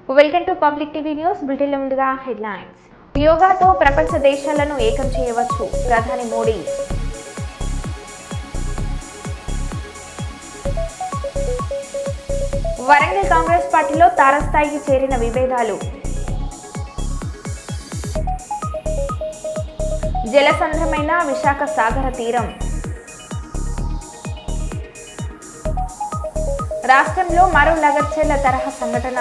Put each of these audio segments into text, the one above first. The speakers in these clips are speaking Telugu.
Welcome to public TV news. బ్రిటన్లో ముందుగా హెడ్లైన్స్. యోగాతో ప్రపంచ దేశాలను ఏకం చేయవచ్చు, ప్రధాని మోడీ. వరంగల్ కాంగ్రెస్ పార్టీలో తారస్థాయికి చేరిన విభేదాలు. జలసంద్రమైన విశాఖ సాగర తీరం. రాష్ట్రంలో మరో లగర్చెల్ల తరహా సంఘటన.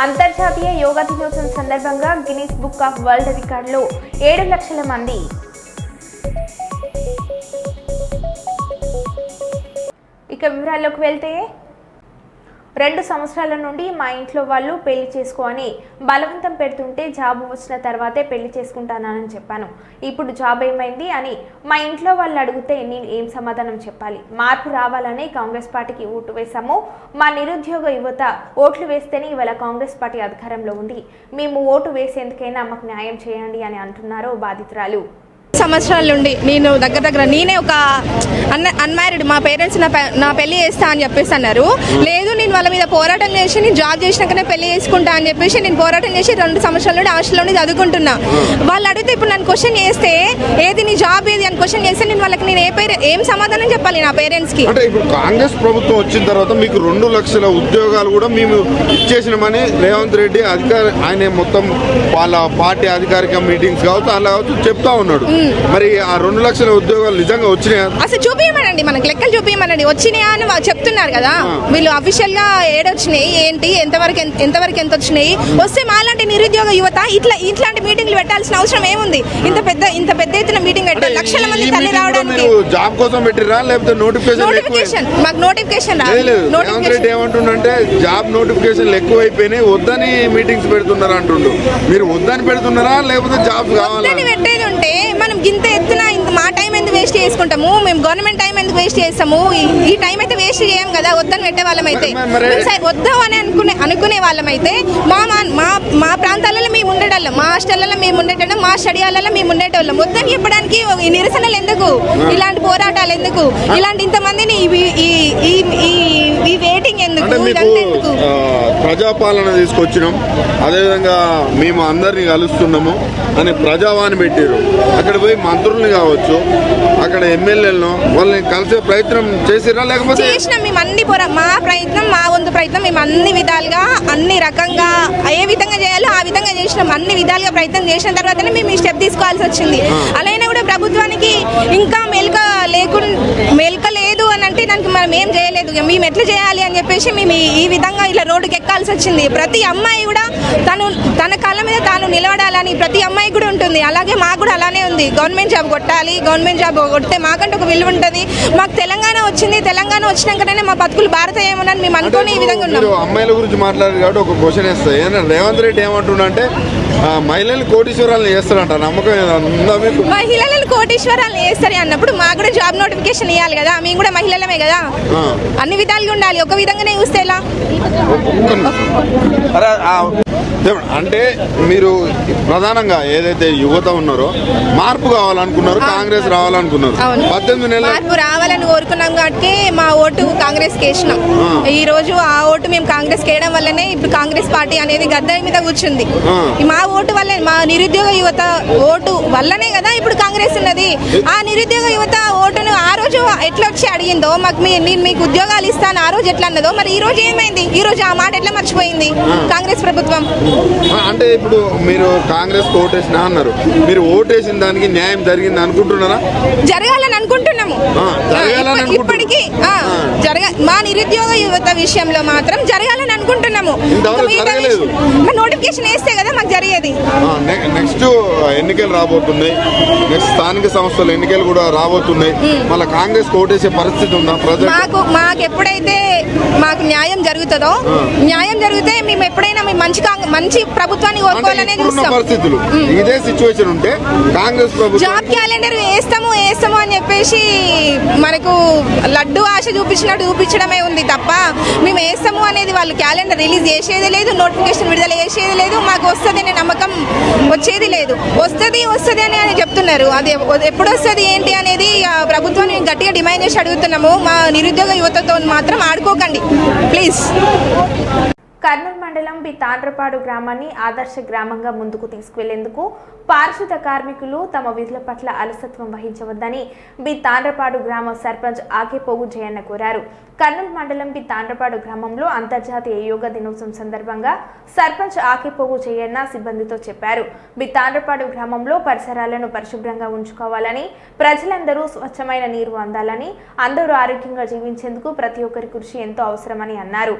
అంతర్జాతీయ యోగా దినోత్సవం సందర్భంగా గిన్నిస్ బుక్ ఆఫ్ వరల్డ్ రికార్డులో 7 లక్షల మంది. ఇక వివరాల్లోకి వెళ్తే, 2 సంవత్సరాల నుండి మా ఇంట్లో వాళ్ళు పెళ్లి చేసుకో అని బలవంతం పెడుతుంటే జాబ్ వచ్చిన తర్వాతే పెళ్లి చేసుకుంటానని చెప్పాను. ఇప్పుడు జాబ్ ఏమైంది అని మా ఇంట్లో వాళ్ళు అడిగితే నేను ఏం సమాధానం చెప్పాలి? మార్పు రావాలని కాంగ్రెస్ పార్టీకి ఓటు వేశాము. మా నిరుద్యోగ యువత ఓట్లు వేస్తేనే ఇవాళ కాంగ్రెస్ పార్టీ అధికారంలో ఉంది. మేము ఓటు వేసేందుకైనా మాకు న్యాయం చేయండి అని అంటున్నారు బాధితురాలు. సంవత్సరాల నుండి నేను నేనే ఒక అన్మ్యారీడ్, మా పేరెంట్స్ నా పెళ్లి చేస్తా అని చెప్పేసి అన్నారు. లేదు, నేను వాళ్ళ మీద పోరాటం చేసి నేను జాబ్ చేసినాకనే పెళ్లి చేసుకుంటా అని చెప్పేసి నేను పోరాటం చేసి 2 సంవత్సరాల నుండి హాస్టల్లోనే చదువుకుంటున్నా. వాళ్ళు అడిగితే ఇప్పుడు నన్ను క్వశ్చన్ చేస్తే ఏది నీ జాబ్ ఏది అని క్వశ్చన్ చేస్తే నేను వాళ్ళకి ఏం సమాధానం చెప్పాలి నా పేరెంట్స్ కి? అంటే ఇప్పుడు కాంగ్రెస్ ప్రభుత్వం వచ్చిన తర్వాత మీకు 2 లక్షల ఉద్యోగాలు కూడా మేము ఇచ్చేసినామని రేవంత్ రెడ్డి ఆయన మొత్తం వాళ్ళ పార్టీ అధికారిక మీటింగ్స్ కావచ్చు అలా కావచ్చు చెప్తా ఉన్నాడు. మరి ఆ 2 లక్షల ఉద్యోగాలు నిజంగా వచ్చినాయా? అసలు చూపించమనండి, మనకు లెక్కలు చూపించమనండి. వచ్చినాయా అని చెప్తున్నారు కదా వీళ్ళు. అఫీషియల్ గా ఏడొచ్చినాయి, ఏంటి, ఎంతవరకు ఎంత వచ్చినాయి? వస్తే మాలాంటి నిరుద్యోగ యువత ఇట్లాంటి మీటింగ్లు పెట్టాల్సిన అవసరం ఏముంది? ఇంత పెద్ద ఎత్తున మీటింగ్ పెట్టాలి, లక్షల మంది తల్లి రావడానికి. జాబ్ కోసం పెట్టిరా లేకపోతే నోటిఫికేషన్? మాకు నోటిఫికేషన్ రేవంత్ రెడ్డి ఏమంటుండంటే జాబ్ నోటిఫికేషన్లు ఎక్కువైపోయినాయి, వద్దని మీటింగ్స్ పెడుతున్నారు అంటుండు. మీరు వద్దని పెడుతున్నారా లేకపోతే జాబ్ కావాలని పెట్టేది ఉంటే మనం ఇంత ఎత్తున మా టైం ఎందుకు వేస్ట్ చేసుకుంటాము? మేము గవర్నమెంట్ టైం ఎందుకు వేస్ట్ చేస్తాము? ఈ టైం అయితే వేస్ట్ చేయం కదా వద్దని పెట్టే వాళ్ళం అయితే. వద్దాం అని అనుకునే వాళ్ళం అయితే మా ప్రాంతాలలో మేము ఉండేటోళ్ళం, మా హాస్టల్లో మేము ఉండేటోళ్ళం, మా స్టడీ హాల్లో మేము ఉండేటోళ్ళం. వద్దని చెప్పడానికి ఈ నిరసనలు ఎందుకు? ఇలాంటి పోరాటాలు ఎందుకు? ఇలాంటి ఇంతమందిని ఈ వెయిటింగ్ ఎందుకు? ప్రజాపాలన తీసుకొచ్చినాం, అదేవిధంగా మేము అందరినీ కలుస్తున్నాము అని ప్రజావాణి పెట్టారు. అక్కడ పోయి మంత్రుల్ని కావచ్చు, అక్కడ ఎమ్మెల్యేలను వాళ్ళని కలిసే ప్రయత్నం చేసిరా లేకపోతే? చేసినాం మేము అన్ని మా వంతు ప్రయత్నం మేము అన్ని విధాలుగా అన్ని రకంగా ఏ విధంగా చేయాలో ఆ విధంగా చేసినాం. అన్ని విధాలుగా ప్రయత్నం చేసిన తర్వాతనే మేము ఈ స్టెప్ తీసుకోవాల్సి వచ్చింది. అలాగే కూడా ప్రభుత్వానికి ఇంకా మెలక లేదు అని అంటే దానికి మనం ఏం చేయలేదు. మేము ఎట్లా చేయాలి అని చెప్పేసి మేము ఈ విధంగా ఇలా రోడ్డుకి ఎక్కాల్సి వచ్చింది. ప్రతి అమ్మాయి కూడా తన కాళ్ళ మీద తాను నిలబడాలని ప్రతి అమ్మాయి కూడా ఉంటుంది. అలాగే మాకు కూడా అలానే ఉంది. గవర్నమెంట్ జాబ్ కొట్టాలి, గవర్నమెంట్ జాబ్ కొడితే మాకంటే ఒక విలువ ఉంటుంది. మాకు తెలంగాణ వచ్చింది, తెలంగాణ వచ్చినాకనే మా బతుకులు భారత ఏమోనని మేము అనుకుని ఈ విధంగా ఉన్నాం. అమ్మాయిల గురించి మాట్లాడారు కాబట్టి ఒక క్వశ్చన్ వేస్తాయి. రేవంత్ రెడ్డి ఏమంటున్నాడంటే మహిళలు కోటీశ్వరాలను చేస్తారంట, నమ్మకం ఉందా మీకు? మహిళలను కోటీశ్వరాలను చేస్తారు అన్నప్పుడు మాకు కూడా జాబ్ నోటిఫికేషన్ ఇవ్వాలి కదా. మేము కూడా మహిళలమే కదా, అన్ని విధాలుగా ఉండాలి. ఒక విధంగానే చూస్తే ఎలా? అంటే మీరు ప్రధానంగా ఏదైతే యువత ఉన్నారో మార్పు కావాలనుకున్నారు, కాంగ్రెస్ రావాలనుకున్నారు. 18 నెలలు మార్పు రావాలని కోరుకున్నాం కాబట్టి మా ఓటు కాంగ్రెస్ వేసినాం. ఈ రోజు ఆ ఓటు మేము కాంగ్రెస్ వేయడం వల్లనే ఇప్పుడు కాంగ్రెస్ పార్టీ అనేది గద్దె మీద కూర్చుంది. మా ఓటు వల్లే, మా నిరుద్యోగ యువత ఓటు వల్లనే కదా ఇప్పుడు కాంగ్రెస్ ఉన్నది. ఆ నిరుద్యోగ యువత ఓటును ఆ రోజు ఎట్లా వచ్చి అడిగిందో, నేను మీకు ఉద్యోగాలు ఇస్తాను ఆ రోజు ఎట్లా అన్నదో, మరి ఈ రోజు ఏమైంది? ఈ రోజు ఆ మాట ఎట్లా మర్చిపోయింది కాంగ్రెస్ ప్రభుత్వం? అంటే ఇప్పుడు మీరు కాంగ్రెస్ ఓటేసినా అన్నారు, మీరు ఓటేసిన దానికి న్యాయం జరిగింది అనుకుంటున్నారా? జరగాలని అనుకుంటున్నాము. ఇప్పటికీ మా నిరుద్యోగ యువత విషయంలో మాత్రం జరగాలని అనుకుంటున్నాము. నోటిఫికేషన్ వేస్తే కదా మాకు జరిగేది. నెక్స్ట్ ఎన్నికలు రాబోతున్నాయి, నెక్స్ట్ స్థానిక సంస్థల ఎన్నికలు కూడా రాబోతున్నాయి. మళ్ళీ కాంగ్రెస్ ఓటేసే పరిస్థితి ఉందా? మాకు ఎప్పుడైతే మాకు న్యాయం జరుగుతుందో, న్యాయం జరిగితే మేము ఎప్పుడైనా మంచి ప్రభుత్వాన్ని కోరుకోవాలనే చూస్తాం. పరిస్థితులు ఇదే సిచ్యువేషన్ ఉంటే కాంగ్రెస్ ప్రభుత్వం జాబ్ క్యాలెండర్ వేస్తాము అని చెప్పేసి మనకు లడ్డు ఆశ చూపించడమే ఉంది తప్ప మేము వేస్తాము అనేది వాళ్ళు క్యాలెండర్ రిలీజ్ చేసేది లేదు, నోటిఫికేషన్ విడుదల చేసేది లేదు. మాకు వస్తుంది అనే నమ్మకం వచ్చేది లేదు. వస్తుంది అని చెప్తున్నారు. అది ఎప్పుడు వస్తుంది ఏంటి అనేది ప్రభుత్వాన్ని మేము గట్టిగా డిమాండ్ చేసి అడుగుతున్నాము. మా నిరుద్యోగ యువతతో మాత్రం ఆడుకోకండి ప్లీజ్. కర్నూలు మండలం బి తాండ్రపాడు గ్రామాన్ని ఆదర్శ గ్రామంగా ముందుకు తీసుకువెళ్లేందుకు పారిశుద్ధ కార్మికులు తమ విధుల పట్ల అలసత్వం వహించవద్దని బి తాండ్రపాడు గ్రామ సర్పంచ్ ఆకేపోగు జయన్న కోరారు. కర్నూలు మండలం బి తాండ్రపాడు గ్రామంలో అంతర్జాతీయ యోగా దినోత్సవం సందర్భంగా సర్పంచ్ ఆకేపోగు జయన్న సిబ్బందితో చెప్పారు. బి తాండ్రపాడు గ్రామంలో పరిసరాలను పరిశుభ్రంగా ఉంచుకోవాలని, ప్రజలందరూ స్వచ్ఛమైన నీరు అందాలని, అందరూ ఆరోగ్యంగా జీవించేందుకు ప్రతి ఒక్కరి కృషి ఎంతో అవసరమని అన్నారు.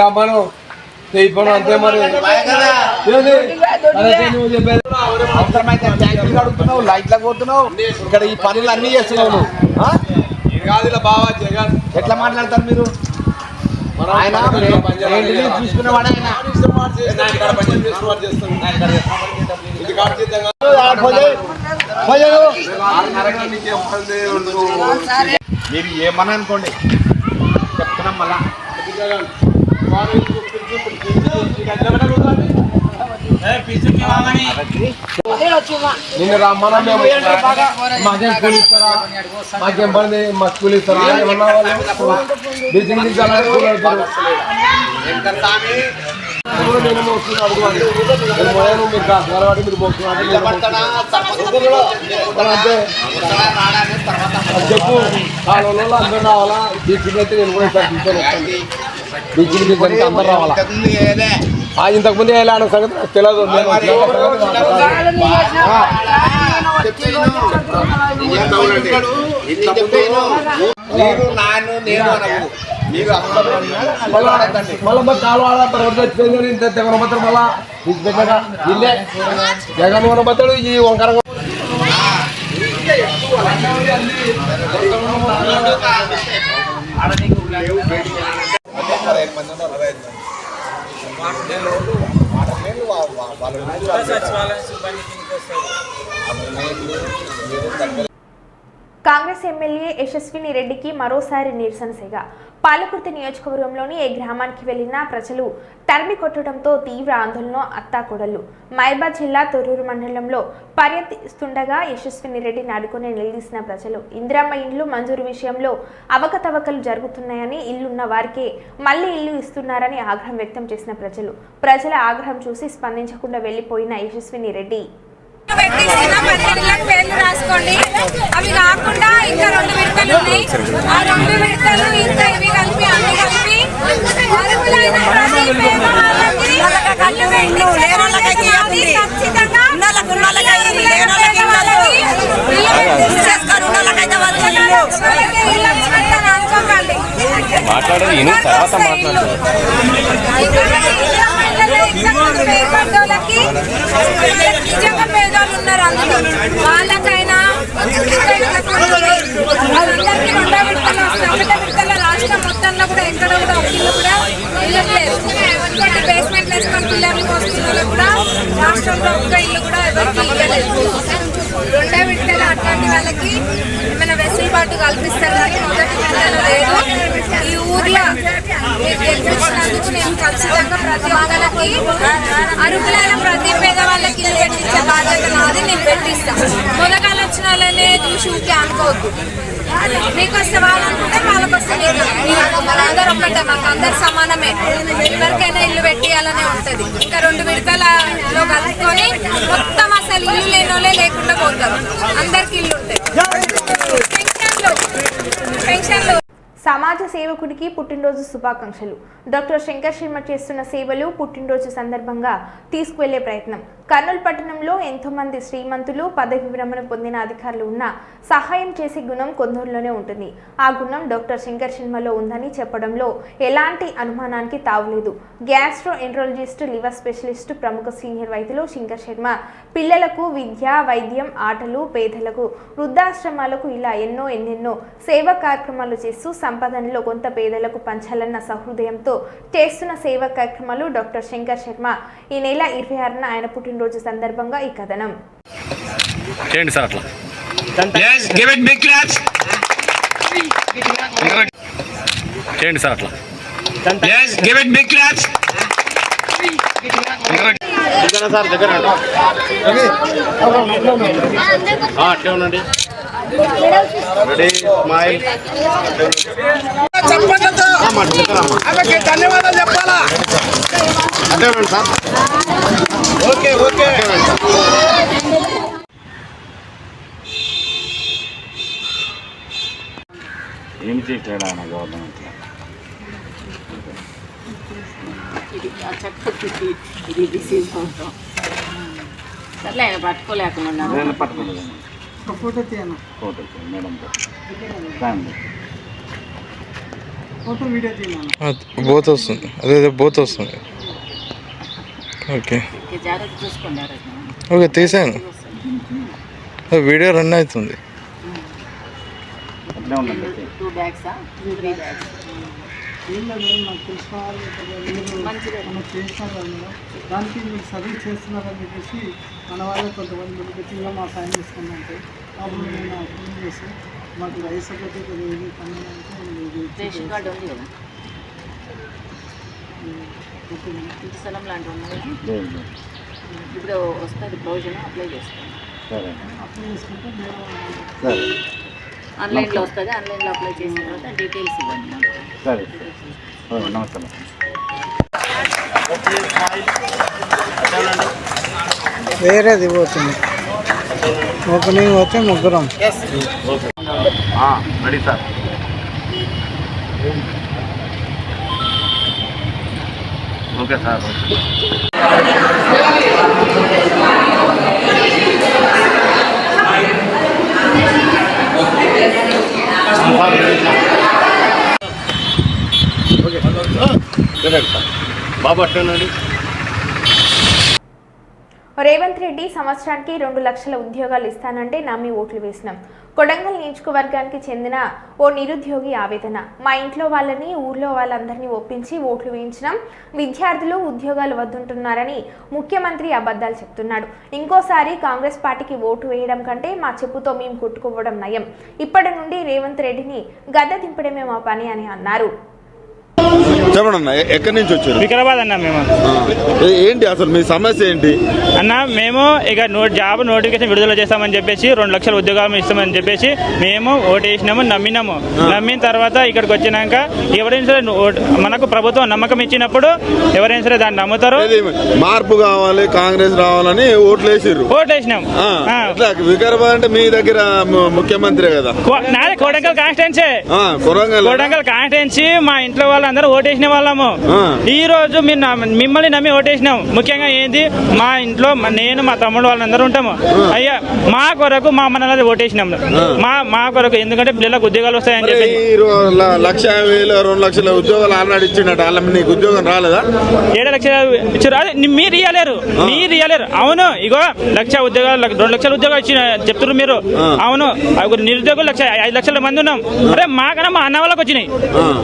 రమ్మను ఇప్పుడు అంతే మరి అడుగుతున్నావు, లైట్ల పోతున్నావు, ఇక్కడ ఈ పనులు అన్ని చేస్తున్నావు నువ్వు. బావా జగన్ ఎట్లా మాట్లాడతారు మీరు? ఆయన చూసుకునేవాడు మీరు ఏమన్నా అనుకోండి, చెప్తున్నాం మళ్ళా. నిన్న రమ్మన్నా మేము మాకేం కూలి ఇస్తారా, మాకేం పని మాకు కూలి ఇస్తారా ఏమన్నా నేను మోస్తున్నాను అడుగువాలి. మీరు కాదు మీరు మోస్తున్నారంటే చెప్పు. కాలంలో అందరూ రావాలా, బీచ్కి అయితే నేను కూడా బీచ్కి అందరు రావాలా. ఇంతకుముందే ఎలా అన్న సంగతి నాకు తెలియదు. మళ్ళీ కాలు వాడ తర్వాత వచ్చిపోయింది ఇంత జగన్మతాడు. మళ్ళా పెట్టాక ఇల్లే జగన్ వనబతాడు ఈ వంకర కాంగ్రెస్ ఎమ్మెల్యే యశస్విని రెడ్డికి మరోసారి నిరసన సేగ. పాలకుర్తి నియోజకవర్గంలోని ఏ గ్రామానికి వెళ్లినా ప్రజలు తరిమి కొట్టడంతో తీవ్ర ఆందోళన అత్తాకోడళ్లు. మహబూబాబాద్ జిల్లా తొర్రూరు మండలంలో పర్యటిస్తుండగా యశస్విని రెడ్డిని అడ్డుకుని నిలదీసిన ప్రజలు ఇందిరమ్మ ఇండ్లు మంజూరు విషయంలో అవకతవకలు జరుగుతున్నాయని, ఇల్లున్న వారికే మళ్లీ ఇల్లు ఇస్తున్నారని ఆగ్రహం వ్యక్తం చేసిన ప్రజల ఆగ్రహం చూసి స్పందించకుండా వెళ్లిపోయిన యశస్విని రెడ్డి పేర్లు రాసుకోండి. అవి కాకుండా ఇంకా 2 విడతలు ఉన్నాయి. ఆ 2 విడతలు ఇంకా ఇవి కలిపి అన్ని కలిపి అర్హులైన ప్రతి పేదవాళ్ళకి కళ్ళు పెట్టి ఖచ్చితంగా నిజంగా పేదవాళ్ళు ఉన్నారు. అందులో వాళ్ళకైనా అందరికీ 2 విడతలు వస్తాయి. 1 విడతల రాష్ట్రం మొత్తంలో కూడా ఎక్కడ కూడా ఒక్కళ్ళు కూడా ఇవ్వట్లేదు. ఇంకోటి బేస్మెంట్లు వేసుకొని పిల్లర్లు పోస్తున్న కూడా రాష్ట్రంలో ఒక్క ఇల్లు కూడా ఎవరికి ఇవ్వలేదు. 2 విడతలు అట్లాంటి వాళ్ళకి ఏమైనా వెసులుబాటు కల్పిస్తారు కానీ 1 విడతలు లేదు. ఈ ఊర్లో గెలిపించినందుకు నేను ఖచ్చితంగా ప్రతి ఒక్కరికి అర్హులైన ప్రతి పేదవాళ్ళకి ఇల్లు పెట్టించే బాధ్యత నాది. నేను పెట్టిస్తాను. మొదగాలు వచ్చిన వాళ్ళనే చూసి ఊకే అనుకోవద్దు. మీకు వస్తే వాళ్ళు అనుకుంటే వాళ్ళకి వస్తే అందరూ ఒక్కటే, మాకు అందరు సమానమే. ఎవరికైనా ఇల్లు పెట్టియాలనే ఉంటుంది. ఇంకా 2 విడతలలో కలుపుకొని మొత్తం అసలు ఇల్లు లేని వాళ్ళే లేకుండా పోతారు. అందరికి ఇల్లు ఉంటాయి. పెన్షన్లు సమాజ సేవకుడికి పుట్టినరోజు శుభాకాంక్షలు. డాక్టర్ శంకర్ శర్మ చేస్తున్న సేవలు పుట్టినరోజు సందర్భంగా తీసుకువెళ్లే ప్రయత్నం. కర్నూలు పట్టణంలో ఎంతో మంది శ్రీమంతులు, పదవి విరమణ పొందిన అధికారులు ఉన్నా సహాయం చేసే గుణం కొందరిలోనే ఉంటుంది. ఆ గుణం డాక్టర్ శంకర్ శర్మలో ఉందని చెప్పడంలో ఎలాంటి అనుమానానికి తావులేదు. గ్యాస్ట్రో ఎంట్రాలజిస్ట్, లివర్ స్పెషలిస్ట్, ప్రముఖ సీనియర్ వైద్యులు శంకర్ శర్మ పిల్లలకు విద్య, వైద్యం, ఆటలు, పేదలకు, వృద్ధాశ్రమాలకు ఇలా ఎన్నెన్నో సేవా కార్యక్రమాలు చేస్తూ సంపాదనలో కొంత పేదలకు పంచాలన్న సహృదయంతో చేస్తున్న సేవా కార్యక్రమాలు డాక్టర్ శంకర్ శర్మ. ఈ నెల 26న ఆయన పుట్టినరోజు సందర్భంగా ఈ కథనం. చేయండి సార్ అట్లా. సార్ దగ్గర అట్లే ఉండండి. Ready smile. ధన్యవాదాలు చెప్పాలా? అంటే సార్ ఓకే ఓకే. ఏం చేయట్లేడా ఆయన గవర్నమెంట్? సర్లే ఆయన పట్టుకోలేకుండా నేను పట్టుకుంటాను. ఫోటో తీయను మేడంతో. బోత్ వస్తుంది, అదే బోత్ వస్తుంది. ఓకే జాగ్రత్త చూసుకోండి. ఓకే తీసాను, వీడియో రన్ అవుతుంది. అట్లే ఉండండి. 2 బ్యాగ్సా 3 బ్యాగ్స్ దానికి మీరు సర్వీస్ చేస్తున్నారని చెప్పేసి మన వాళ్ళు కొంతమంది గట్టిగా మా సైన్ చేసుకున్నాంటే అప్పుడు నేను ఫోన్ చేసి మాకు రైస్ ఒకటి ఏది రేషన్ కార్డు ఉంది కదా, ఇంటి స్థలం లాంటివి ఉన్నాయి కదా, ఇప్పుడు వస్తుంది ప్రొవిజన్ అప్లై చేస్తాను. అప్లై చేసుకుంటే మేము సరే ఆన్లైన్లో వస్తుంది, ఆన్లైన్లో అప్లై చేసిన తర్వాత డీటెయిల్స్ ఇవ్వండి నాకు. సరే నమస్కారం. వేరేది పోతుంది. ఓపెనింగ్ పోతే ముగ్గురం. Ready sir. Okay sir. బాబు అట్టేనండి. రేవంత్ రెడ్డి సంవత్సరానికి 2 లక్షల ఉద్యోగాలు ఇస్తానంటే నమ్మి ఓట్లు వేసినాం. కొడంగల్ నియోజకవర్గానికి చెందిన ఓ నిరుద్యోగి ఆవేదన. మా ఇంట్లో వాళ్ళని ఊర్లో వాళ్ళందరినీ ఒప్పించి ఓట్లు వేయించినాం. విద్యార్థులు ఉద్యోగాలు వద్దుంటున్నారని ముఖ్యమంత్రి అబద్ధాలు చెప్తున్నాడు. ఇంకోసారి కాంగ్రెస్ పార్టీకి ఓటు వేయడం కంటే మా చెప్పుతో మేము కొట్టుకోవడం నయం. ఇప్పటి నుండి రేవంత్ రెడ్డిని గద్దె దింపడమే మా పని అని అన్నారు. చెప్పండి అన్న, ఎక్కడి నుంచి వచ్చారు? వికారాబాద్ అన్న. మేము ఏంటి అసలు మీ సమస్య ఏంటి అన్న? మేము ఇక జాబ్ నోటిఫికేషన్ విడుదల చేస్తామని చెప్పేసి 2 లక్షల ఉద్యోగాలు ఇస్తామని చెప్పేసి మేము ఓటు వేసినాము, నమ్మినాము. నమ్మిన తర్వాత ఇక్కడికి వచ్చినాక ఎవరైనా సరే మనకు ప్రభుత్వం నమ్మకం ఇచ్చినప్పుడు ఎవరైనా సరే దాన్ని నమ్ముతారు. మార్పు కావాలి, కాంగ్రెస్ రావాలని ఓట్లు వేసిర్రు. ఓటు వేసినాం. వికారాబాద్ అంటే మీ దగ్గర ముఖ్యమంత్రి కదా. నాది కొడంగల్ కాన్స్టిట్యున్సీ. కొడంగల్ కాన్స్టిట్యున్సీ. మా ఇంట్లో వాళ్ళందరూ ఓటేసిన వాళ్ళము. ఈ రోజు మిమ్మల్ని నమ్మి ఓటేసినాం. ముఖ్యంగా ఏంది, మా ఇంట్లో నేను మా తమ్ముడు వాళ్ళందరూ ఉంటాము. అయ్యా మా కొరకు మా మనల్ని ఓటేసినాం. మా కొరకు, ఎందుకంటే పిల్లలకు ఉద్యోగాలు వస్తాయని చెప్పి 1,50,000 2 లక్షల ఉద్యోగాలు ఆల్రెడీ ఇచ్చినట్టు. వాళ్ళ నీకు ఉద్యోగం రాలేదా? 7 లక్షలు ఇచ్చారు. అదే మీరు ఇయ్యలేరు. అవును, ఇగో 1 లక్ష ఉద్యోగాలు 2 లక్షల ఉద్యోగాలు ఇచ్చిన చెప్తున్నారు మీరు. అవును, నిరుద్యోగులు 5 లక్షల మంది ఉన్నాం. అరే మాకన్నా మా అన్న వాళ్ళకి వచ్చినాయి,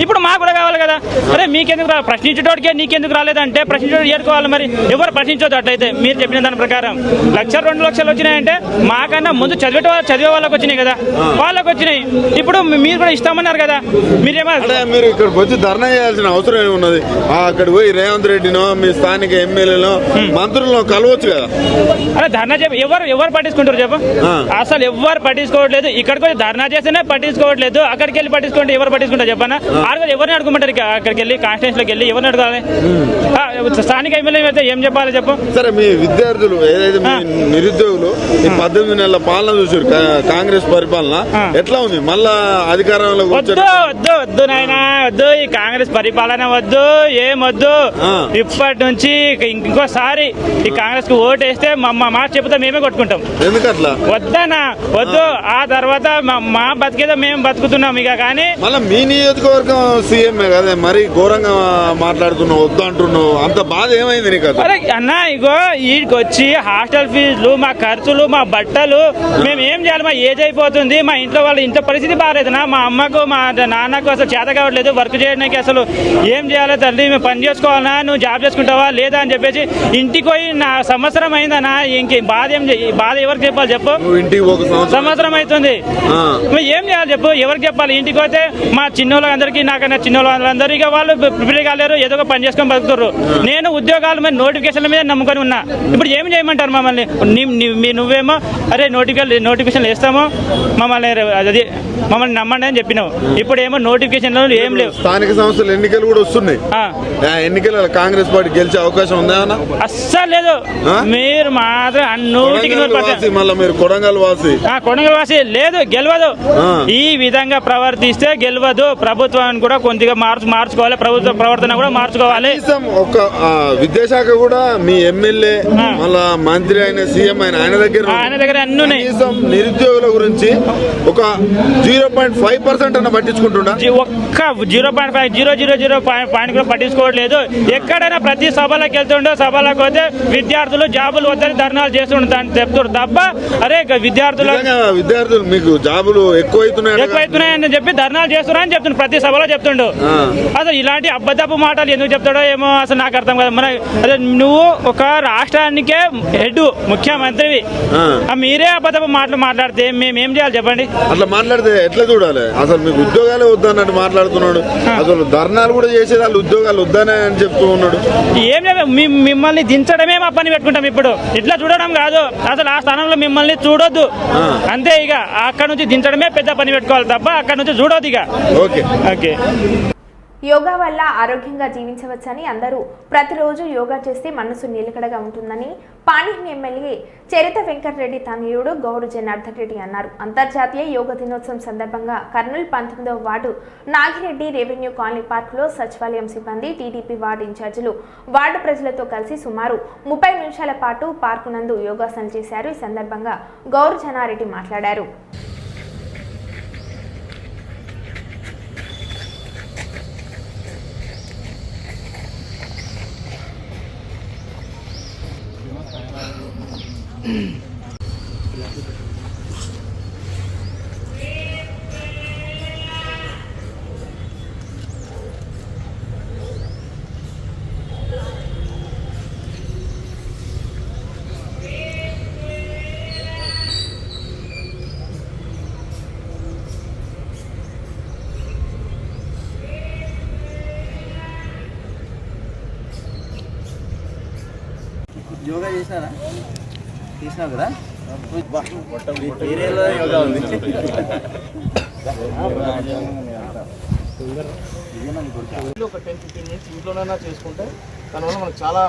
ఇప్పుడు మాకు కూడా కావాలి కదా. అరే మీకెందుకు ప్రశ్నించేటోడికే నీకెందుకు రాలేదంటే ప్రశ్నించేటోడు ఏరుకోవాలి. మరి ఎవరు ప్రశ్నించొద్దు. అట్లయితే మీరు చెప్పిన దాని ప్రకారం 1 లక్ష 2 లక్షలు వచ్చినాయంటే మాకన్నా ముందు చదివే వాళ్ళకి వచ్చినాయి కదా, వాళ్ళకి వచ్చినాయి. ఇప్పుడు మీరు కూడా ఇస్తామన్నారు కదా. మీరేమో మీరు ఇక్కడికి వచ్చి ధర్నా చేయాల్సిన అవసరం ఏమున్నది? అక్కడ పోయి రేవంత్ రెడ్డినో మీ స్థానిక ఎమ్మెల్యేలో మంత్రులను కలవచ్చు కదా. అరే ధర్నా ఎవరు పట్టించుకుంటారు చెప్పు? అసలు ఎవరు పట్టించుకోవట్లేదు. ఇక్కడికి వచ్చి ధర్నా చేస్తేనే పట్టించుకోవట్లేదు. అక్కడికి వెళ్ళి పట్టించుకుంటే ఎవరు పట్టించుకుంటారు చెప్పనా? ఎవరిని అడుగుమంటారు? అక్కడికి వెళ్ళి కాన్స్టిట్యూన్సీలోకి వెళ్ళి ఎవరిని అడగాలి? స్థానిక ఎమ్మెల్యే అయితే ఏం చెప్పాలి చెప్పు? సరే, మీ విద్యార్థులు ఏదైతే మీ నిరుద్యోగులు ఈ 18 నెలల పాలన చూసారు, కాంగ్రెస్ పరిపాలన ఎట్లా ఉంది? మళ్ళా అధికారంలో వద్దు నాయనా, వద్దు. ఈ కాంగ్రెస్ పరిపాలన వద్దు, ఏం వద్దు. ఇప్పటి నుంచి ఇంకోసారి ఈ కాంగ్రెస్ కు ఓటు వేస్తే మా చెబుతా మేమే కొట్టుకుంటాం. ఎందుకట్లా? వద్దనా, వద్దు. ఆ తర్వాత మా బతికేదో మేము బతుకుతున్నాం ఇక. కానీ మళ్ళీ మీ నియోజకవర్గం సీఎంఏ కదా, మరి ఘోరంగా మాట్లాడుతున్నావు, వద్దు అంటున్నావు, అంత బాధ ఏమైంది నీకు? అరే అన్న ఇగో వీడికి వచ్చి హాస్టల్ ఫీజులు, మా ఖర్చులు, మా బట్టలు, మేము ఏం చేయాలి? మా ఏజ్ అయిపోతుంది, మా ఇంట్లో వాళ్ళ ఇంట్లో పరిస్థితి బాగాలేదునా, మా అమ్మకు మా నాన్నకు అసలు చేత కావట్లేదు, వర్క్ చేయడానికి అసలు ఏం చేయాలి తల్లి, మేము పని చేసుకోవాలన్నా, నువ్వు జాబ్ చేసుకుంటావా లేదా అని చెప్పేసి ఇంటికి పోయి నా సంవత్సరం అయిందన్నా. ఇంకే బాధ ఎవరికి చెప్పాలి చెప్పు? ఇంటికి ఒక సంవత్సరం అవుతుంది, ఏం చేయాలి చెప్పు? ఎవరికి చెప్పాలి? ఇంటికి పోతే మా చిన్నోళ్ళందరికీ, నాకన్నా చిన్నోళ్ళందరూ ఇక వాళ్ళు ప్రిపేర్ కాలేరు, ఏదో ఒక పని చేసుకొని బతుకుతారు. నేను ఉద్యోగాల మీద నోటిఫికేషన్ల మీద నమ్ముకొని ఉన్నా. ఇప్పుడు ఏం చేయమంటారు మమ్మల్ని? నువ్వేమో అరే నోటిఫికేషన్ వేస్తామో మమ్మల్ని నమ్మండి అని చెప్పినావు. ఇప్పుడు ఏమో నోటిఫికేషన్లు ఏం లేవు. స్థానిక సంస్థల ఎన్నికలు కూడా వస్తున్నాయి. ఎన్నికల కాంగ్రెస్ పార్టీ గెలిచే అవకాశం ఉందా? అస్సలు లేదు. మీరు మాత్రం 100% మళ్ళీ మీరు కొడంగల్ వాసి లేదు, గెలవదు. ఈ విధంగా ప్రవర్తిస్తే గెలవదు. ప్రభుత్వాన్ని కూడా కొద్దిగా మార్చుకోవాలి, ప్రభుత్వ ప్రవర్తన కూడా మార్చుకోవాలి. ఒక విద్యాశాఖ కూడా మీ ఎమ్మెల్యే మళ్ళా మంత్రి అయిన సీఎం ఆయన దగ్గర అన్ని ఉన్నాయి. నిరుద్యోగుల గురించి ఒక 0.5% అన్న పట్టించుకుంటున్నా? ఒక్క 0.5 పాయింట్ కూడా పట్టించుకోవట్లేదు. ఎక్కడైనా ప్రతి సభలకు వెళ్తుండో, సభలకు పోతే విద్యార్థులు జాబులు వద్దని ధర్నాలు చేస్తుంటారు చెప్తారు తప్ప, అరే విద్యార్థులు మీకు జాబులు ఎక్కువైతున్నాయని చెప్పి ధర్నాలు చేస్తున్నారని చెప్తుండ్రు, ప్రతి సభలో చెప్తుండు. అసలు ఇలాంటి అబద్ధపు మాటలు ఎందుకు చెప్తాడో ఏమో అసలు నాకు అర్థం కాదు. అదే నువ్వు ఒక రాష్ట్రానికే హెడ్, ముఖ్యమంత్రివి, మీరే అబద్ధపు మాటలు మాట్లాడితే మేమేం చేయాలి చెప్పండి? అట్లా మాట్లాడితే ఎట్లా చూడాలి? అసలు మీకు ఉద్యోగాలే వద్దన్నట్టు మాట్లాడుతున్నాడు. అసలు ధర్నాలు కూడా చేసేది వాళ్ళు ఉద్యోగాలు వద్దనే అని చెప్తూ ఉన్నాడు. ఏం మిమ్మల్ని దించడమే మా పని పెట్టుకుంటాం. ఇప్పుడు ఇట్లా చూడడం కాదు, అసలు ఆ స్థానంలో మిమ్మల్ని చూడొద్దు అంతే. ఇక అక్కడ నుంచి దించడమే పెద్ద పని పెట్టుకోవాలి తప్ప అక్కడ నుంచి చూడొద్దు ఇక. ఓకే. యోగా వల్ల ఆరోగ్యంగా జీవించవచ్చని, అందరూ ప్రతిరోజు యోగా చేస్తే మనసు నిలకడగా ఉంటుందని పాణ్యం ఎమ్మెల్యే చరిత వెంకటరెడ్డి తనయుడు గౌడు జనార్దన్ రెడ్డి అన్నారు. అంతర్జాతీయ యోగా దినోత్సవం సందర్భంగా కర్నూలు 19వ వార్డు నాగిరెడ్డి రెవెన్యూ కాలనీ పార్కులో సచివాలయం సిబ్బంది, టీడీపీ వార్డు ఇన్ఛార్జీలు వార్డు ప్రజలతో కలిసి సుమారు 30 నిమిషాల పాటు పార్కు నందు యోగాసనం చేశారు. ఈ సందర్భంగా గౌడు జనారెడ్డి మాట్లాడారు. యోగా చేసినారా? చేసినావు కదా? ఏరియాలో యోగా ఉంది. ఒక 10-15 మినిట్స్ ఇంట్లోనైనా చేసుకుంటే దానివల్ల మనకు చాలా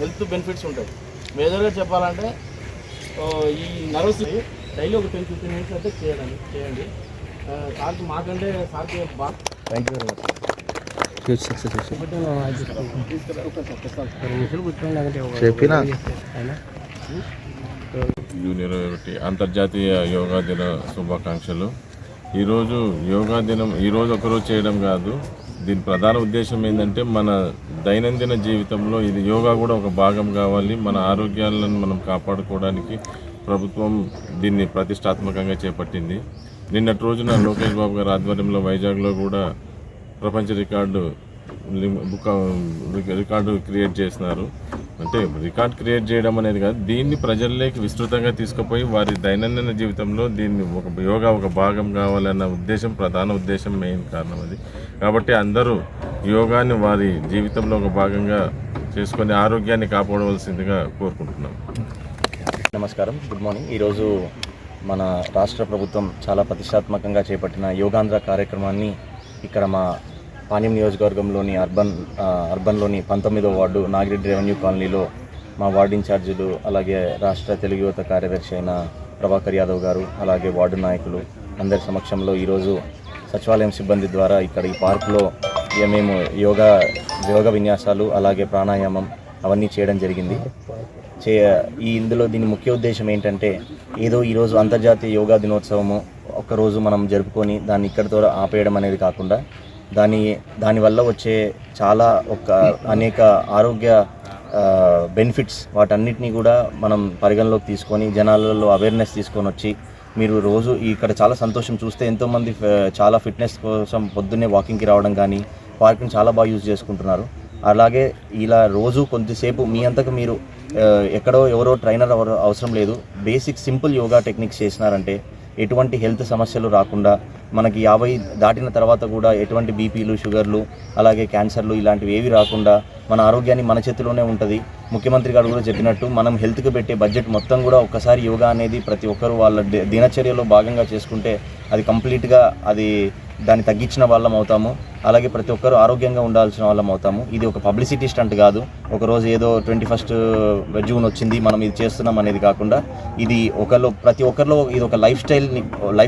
హెల్త్ బెనిఫిట్స్ ఉంటాయి. మేజర్గా చెప్పాలంటే ఈ నర్వస్ డైలీ ఒక 10-15 మినిట్స్ అయితే చేయండి. సార్కి మాకంటే సార్కి బాగా thank you very much. Junior అంతర్జాతీయ యోగా దిన శుభాకాంక్షలు. ఈరోజు యోగా దినం ఈరోజు ఒకరోజు చేయడం కాదు, దీని ప్రధాన ఉద్దేశం ఏంటంటే మన దైనందిన జీవితంలో ఇది యోగా కూడా ఒక భాగం కావాలి. మన ఆరోగ్యాలను మనం కాపాడుకోవడానికి ప్రభుత్వం దీన్ని ప్రతిష్టాత్మకంగా చేపట్టింది. నిన్నటి రోజున లోకేష్ బాబు గారి ఆధ్వర్యంలో వైజాగ్లో కూడా ప్రపంచ రికార్డు క్రియేట్ చేస్తున్నారు. అంటే రికార్డ్ క్రియేట్ చేయడం అనేది కాదు, దీన్ని ప్రజల్లోకి విస్తృతంగా తీసుకుపోయి వారి దైనందిన జీవితంలో దీన్ని యోగా ఒక భాగం కావాలన్న ఉద్దేశం, ప్రధాన ఉద్దేశం, మెయిన్ కారణం అది. కాబట్టి అందరూ యోగాని వారి జీవితంలో ఒక భాగంగా చేసుకొని ఆరోగ్యాన్ని కాపాడవలసిందిగా కోరుకుంటున్నాం. నమస్కారం, గుడ్ మార్నింగ్. ఈరోజు మన రాష్ట్ర ప్రభుత్వం చాలా ప్రతిష్టాత్మకంగా చేపట్టిన యోగాంధ్ర కార్యక్రమాన్ని ఇక్కడ మా పాణ్యం నియోజకవర్గంలోని అర్బన్లోని 19వ వార్డు నాగిరెడ్డి రెవెన్యూ కాలనీలో మా వార్డు ఇన్ఛార్జీలు, అలాగే రాష్ట్ర తెలుగు యువత కార్యదర్శి అయిన ప్రభాకర్ యాదవ్ గారు, అలాగే వార్డు నాయకులు అందరి సమక్షంలో ఈరోజు సచివాలయం సిబ్బంది ద్వారా ఇక్కడ ఈ పార్కులో మేము యోగ విన్యాసాలు అలాగే ప్రాణాయామం అవన్నీ చేయడం జరిగింది. ఇందులో దీని ముఖ్య ఉద్దేశం ఏంటంటే, ఏదో ఈరోజు అంతర్జాతీయ యోగా దినోత్సవము ఒక్కరోజు మనం జరుపుకొని దాన్ని ఇక్కడితో ఆపేయడం అనేది కాకుండా, దానివల్ల వచ్చే చాలా అనేక ఆరోగ్య బెనిఫిట్స్ వాటన్నిటినీ కూడా మనం పరిగణలోకి తీసుకొని జనాలలో అవేర్నెస్ తీసుకొని వచ్చి మీరు రోజు ఇక్కడ చాలా సంతోషం చూస్తే ఎంతోమంది చాలా ఫిట్నెస్ కోసం పొద్దున్నే వాకింగ్కి రావడం కానీ పార్క్ని చాలా బాగా యూజ్ చేసుకుంటున్నారు. అలాగే ఇలా రోజు కొద్దిసేపు మీ అంతకు మీరు ఎక్కడో ఎవరో ట్రైనర్ అవసరం లేదు, బేసిక్ సింపుల్ యోగా టెక్నిక్స్ చేసినారంటే ఎటువంటి హెల్త్ సమస్యలు రాకుండా మనకి 50 దాటిన తర్వాత కూడా ఎటువంటి బీపీలు, షుగర్లు, అలాగే క్యాన్సర్లు ఇలాంటివి ఏవి రాకుండా మన ఆరోగ్యాన్ని మన చేతిలోనే ఉంటుంది. ముఖ్యమంత్రి గారు కూడా చెప్పినట్టు మనం హెల్త్కి పెట్టే బడ్జెట్ మొత్తం కూడా ఒక్కసారి యోగా అనేది ప్రతి ఒక్కరు వాళ్ళ దినచర్యలో భాగంగా చేసుకుంటే అది కంప్లీట్గా దాన్ని తగ్గించిన వాళ్ళం అవుతాము. అలాగే ప్రతి ఒక్కరు ఆరోగ్యంగా ఉండాల్సిన వాళ్ళం అవుతాము. ఇది ఒక పబ్లిసిటీ స్టంట్ కాదు, ఒకరోజు ఏదో 21 జూన్ వచ్చింది మనం ఇది చేస్తున్నాం అనేది కాకుండా ఇది ప్రతి ఒక్కరిలో ఇది ఒక లైఫ్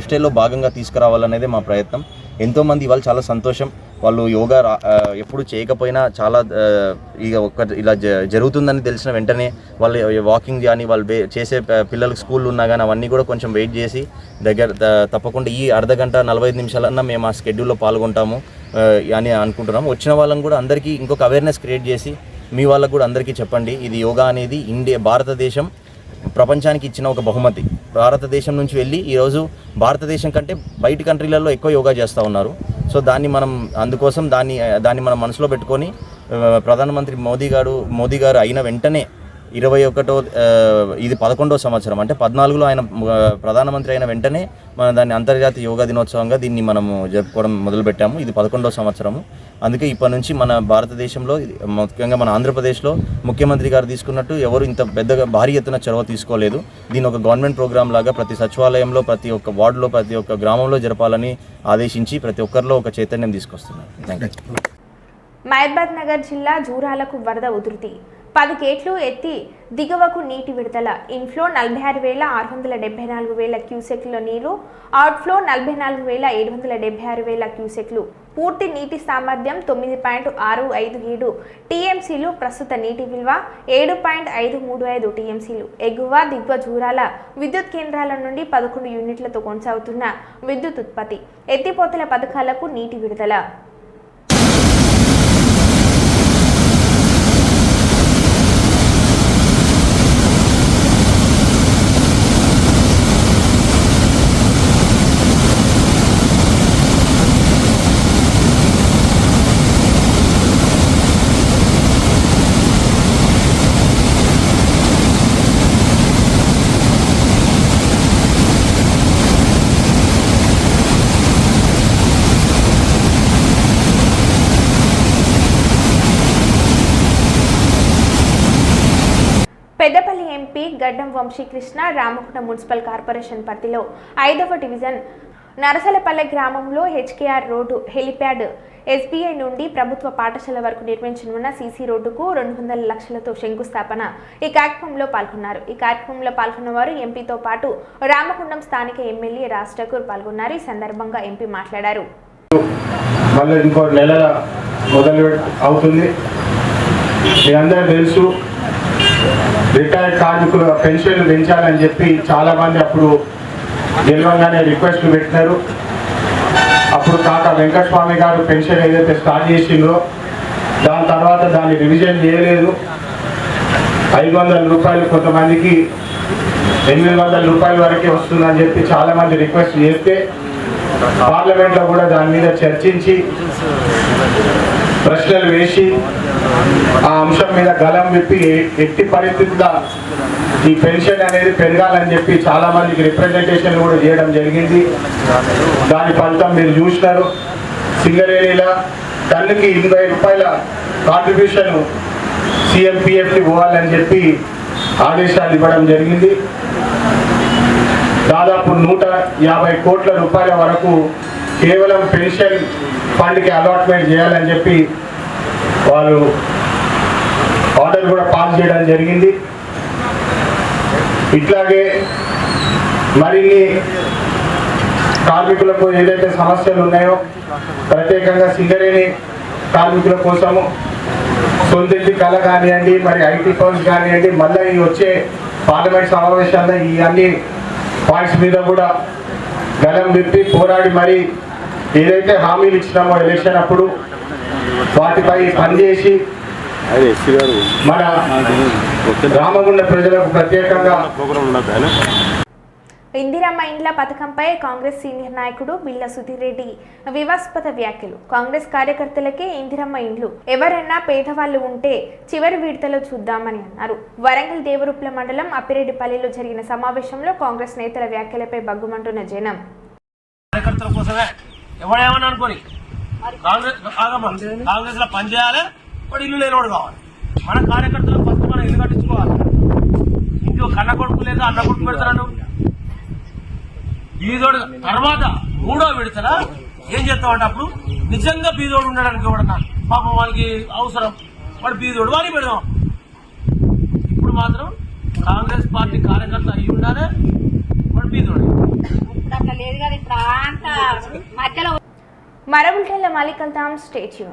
స్టైల్లో భాగంగా తీసుకురావాలనేదే మా ప్రయత్నం. ఎంతోమంది ఇవాళ చాలా సంతోషం, వాళ్ళు యోగా ఎప్పుడు చేయకపోయినా చాలా ఇలా జరుగుతుందని తెలిసిన వెంటనే వాళ్ళు వాకింగ్ కానీ వాళ్ళు చేసే పిల్లలకు స్కూల్ ఉన్నా కానీ అవన్నీ కూడా కొంచెం వెయిట్ చేసి తప్పకుండా ఈ అర్ధగంట 45 నిమిషాలన్నా మేము ఆ స్కెడ్యూల్లో పాల్గొంటాము అని అనుకుంటున్నాము. వచ్చిన వాళ్ళని కూడా అందరికీ ఇంకొక అవేర్నెస్ క్రియేట్ చేసి మీ వాళ్ళకు కూడా అందరికీ చెప్పండి, ఇది యోగా అనేది భారతదేశం ప్రపంచానికి ఇచ్చిన ఒక బహుమతి. భారతదేశం నుంచి వెళ్ళి ఈరోజు భారతదేశం కంటే బయట కంట్రీలలో ఎక్కువ యోగా చేస్తూ ఉన్నారు. సో అందుకోసం దాన్ని మనం మనసులో పెట్టుకొని ప్రధానమంత్రి మోదీ గారు అయిన వెంటనే 21వ ఇది 11వ సంవత్సరం అంటే 14లో ఆయన ప్రధానమంత్రి అయిన వెంటనే మనం దాన్ని అంతర్జాతీయ యోగా దినోత్సవంగా దీన్ని మనము జరుపుకోవడం మొదలుపెట్టాము. ఇది 11వ సంవత్సరము. అందుకే ఇప్పటి నుంచి మన భారతదేశంలో ముఖ్యంగా మన ఆంధ్రప్రదేశ్లో ముఖ్యమంత్రి గారు తీసుకున్నట్టు ఎవరు ఇంత పెద్దగా భారీ ఎత్తున చొరవ తీసుకోలేదు. దీని ఒక గవర్నమెంట్ ప్రోగ్రామ్ లాగా ప్రతి సచివాలయంలో, ప్రతి ఒక్క వార్డులో, ప్రతి ఒక్క గ్రామంలో జరపాలని ఆదేశించి ప్రతి ఒక్కరిలో ఒక చైతన్యం తీసుకొస్తున్నారు. Thank you. మహబూబ్ నగర్ జిల్లా జూరాలకు వరద ఉధృతి. 10 గేట్లు ఎత్తి దిగువకు నీటి విడుదల. ఇన్ఫ్లో 46,674,000 క్యూసెక్ల నీరు, అవుట్ఫ్లో 44,776,000 క్యూసెక్లు. పూర్తి నీటి సామర్థ్యం 9.657 టీఎంసీలు. ప్రస్తుత నీటి విలువ 7.535 టీఎంసీలు. ఎగువ దిగువ జూరాల విద్యుత్ కేంద్రాల నుండి 11 యూనిట్లతో కొనసాగుతున్న విద్యుత్ ఉత్పత్తి. ఎత్తిపోతల పథకాలకు నీటి విడుదల. పెద్దపల్లి ఎంపీ గడ్డం వంశీకృష్ణ రామగుండం మున్సిపల్ కార్పొరేషన్ పరిధిలో 5వ డివిజన్ నరసలపల్లె గ్రామంలో హెచ్కేఆర్ రోడ్డు, హెలిప్యాడ్, ఎస్బీఐ నుండి ప్రభుత్వ పాఠశాల వరకు నిర్మించనున్న సీసీ రోడ్డుకు 200 లక్షలతో శంకుస్థాపన. ఈ కార్యక్రమంలో పాల్గొన్నారు. ఈ కార్యక్రమంలో పాల్గొన్న వారు ఎంపీతో పాటు రామగుండం స్థానిక ఎమ్మెల్యే రాజ్ ఠాకూర్ పాల్గొన్నారు. ఈ సందర్భంగా ఎంపీ మాట్లాడారు. మళ్ళీ ఇంకో నెల మొదలు అవుతుంది. మీ అందరూ తెలుసు, రిటైర్డ్ కార్మికుల పెన్షన్లు పెంచాలని చెప్పి చాలామంది అప్పుడు గెలవంగానే రిక్వెస్ట్లు పెట్టినారు. అప్పుడు కాక వెంకటస్వామి గారు పెన్షన్ ఏదైతే స్టార్ట్ చేసిండ్రో దాని తర్వాత దాన్ని రివిజన్ చేయలేదు. 500 రూపాయలు కొంతమందికి 800 రూపాయల వరకే వస్తుందని చెప్పి చాలామంది రిక్వెస్ట్ చేస్తే పార్లమెంట్లో కూడా దాని మీద చర్చించి ప్రశ్నలు వేసి ఆ అంశం మీద గలం విప్పి ఎట్టి పరిస్థితుల్లో ఈ పెన్షన్ అనేది పెరగాలని చెప్పి చాలా మందికి రిప్రజెంటేషన్ కూడా చేయడం జరిగింది. దాని ఫలితం మీరు చూసినారు. సింగరేణిలో టన్నుకి 80 రూపాయల కాంట్రిబ్యూషన్ సిఎంపిఎఫ్కి పోవాలని చెప్పి ఆదేశాలు ఇవ్వడం జరిగింది. దాదాపు 150 కోట్ల రూపాయల వరకు కేవలం పెన్షన్ ఫండ్కి అలాట్మెంట్ చేయాలని చెప్పి వాళ్ళు ఆర్డర్ కూడా పాస్ చేయడం జరిగింది. ఇట్లాగే మరిన్ని కార్మికులకు ఏదైతే సమస్యలు ఉన్నాయో ప్రత్యేకంగా సింగరేణి కార్మికుల కోసము సొంతింటి కళ కానివ్వండి, మరి ఐటీ ఫండ్స్ కానివ్వండి, మళ్ళీ ఈ వచ్చే పార్లమెంట్ సమావేశాల్లో ఈ అన్ని పాయింట్స్ మీద కూడా గలం విప్పి పోరాడి మరి ఏదైతే హామీలు ఇచ్చినామో ఎలక్షన్ అప్పుడు వాటిపై పనిచేసి మన రామగుండ ప్రజలకు ప్రత్యేకంగా ఇందిరమ్మ ఇండ్ల పథకంపై కాంగ్రెస్ సీనియర్ నాయకుడు బిళ్ళ సుధీర్ రెడ్డి వివాదాస్పద వ్యాఖ్యలు. కాంగ్రెస్ కార్యకర్తలకే ఇందిరమ్మ ఇండ్లు, ఎవరైనా పేదవాళ్లు ఉంటే చివరి విడతలో చూద్దామని అన్నారు. వరంగల్ దేవరూప్ల మండలం అప్పిరెడ్డిపల్లిలో జరిగిన సమావేశంలో కాంగ్రెస్ నేతల వ్యాఖ్యలపై బగ్గుమంటున్న జనం. కార్యకర్తల కోసమే ఎవడేమని అనుకోని కాంగ్రెస్ లో పనిచేయాలి, వాడు ఇల్లు లేనివాడు కావాలి. మన కార్యకర్తలకు ఫస్ట్ మనం ఇల్లు కట్టించుకోవాలి. ఇంకో కన్న కొడుకు లేదా అన్న కొడుకు పెడతాడు బీదోడు. తర్వాత 3వ విడతల ఏం చేస్తామంటే అప్పుడు నిజంగా బీదోడు ఉండడానికి ఎవడన్నా పాపం వానికి అవసరం, వాడు బీదోడు వాడిని పెడదాం. ఇప్పుడు మాత్రం కాంగ్రెస్ పార్టీ కార్యకర్త అయ్యి ఉండాలి, వాడు బీదోడు. మరో బులెటిన్లో మళ్ళీ కలుద్దాం. Stay tune.